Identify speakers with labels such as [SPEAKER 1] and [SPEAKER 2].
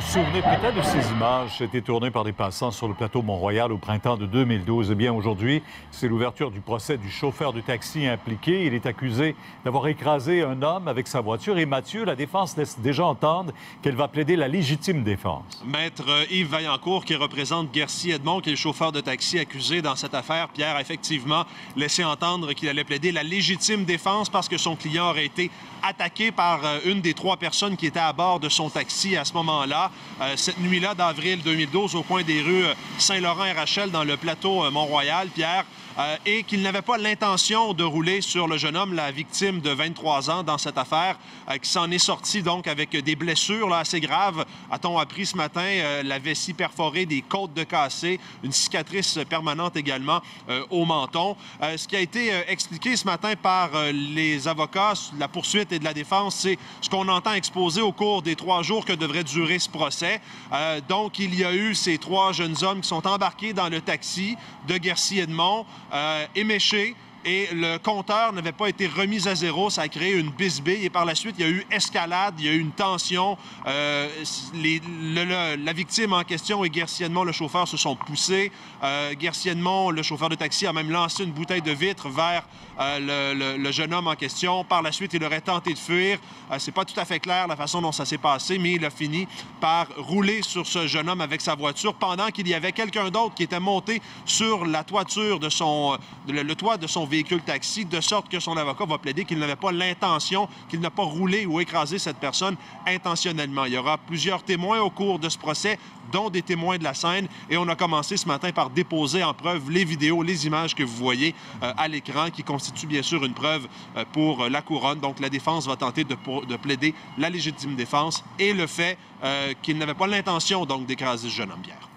[SPEAKER 1] vous souvenez peut-être de ces images qui étaient tournées par des passants sur le plateau Mont-Royal au printemps de 2012. Eh bien, aujourd'hui, c'est l'ouverture du procès du chauffeur du taxi impliqué. Il est accusé d'avoir écrasé un homme avec sa voiture. Et Mathieu, la défense laisse déjà entendre qu'elle va plaider la légitime défense.
[SPEAKER 2] Maître Yves Vaillancourt, qui représente Guercy Edmond, qui est le chauffeur de taxi accusé dans cette affaire, Pierre a effectivement laissé entendre qu'il allait plaider la légitime défense parce que son client aurait été attaqué par une des 3 personnes qui étaient à bord de son taxi à ce moment-là. Cette nuit-là d'avril 2012, au coin des rues Saint-Laurent et Rachel, dans le plateau Mont-Royal, Pierre, et qu'il n'avait pas l'intention de rouler sur le jeune homme, la victime de 23 ans dans cette affaire, qui s'en est sorti donc avec des blessures là, assez graves. A-t-on appris ce matin, la vessie perforée, des côtes de cassées, une cicatrice permanente également au menton. Ce qui a été expliqué ce matin par les avocats, la poursuite et de la défense, c'est ce qu'on entend exposer au cours des 3 jours que devrait durer ce procès. Donc, il y a eu ces 3 jeunes hommes qui sont embarqués dans le taxi de Guercy Edmond, éméchés, et le compteur n'avait pas été remis à zéro. Ça a créé une bisbille et par la suite, il y a eu escalade, il y a eu une tension. La victime en question et Guercy Edmond, le chauffeur, se sont poussés. Guercy Edmond, le chauffeur de taxi, a même lancé une bouteille de vitre vers le jeune homme en question. Par la suite, il aurait tenté de fuir. C'est pas tout à fait clair la façon dont ça s'est passé, mais il a fini par rouler sur ce jeune homme avec sa voiture pendant qu'il y avait quelqu'un d'autre qui était monté sur la toiture de le toit de son véhicule taxi, de sorte que son avocat va plaider qu'il n'avait pas l'intention, qu'il n'a pas roulé ou écrasé cette personne intentionnellement. Il y aura plusieurs témoins au cours de ce procès, dont des témoins de la scène, et on a commencé ce matin par déposer en preuve les vidéos, les images que vous voyez à l'écran, qui constituent bien sûr une preuve pour la couronne. Donc la défense va tenter de plaider la légitime défense et le fait qu'il n'avait pas l'intention donc d'écraser ce jeune homme, Pierre.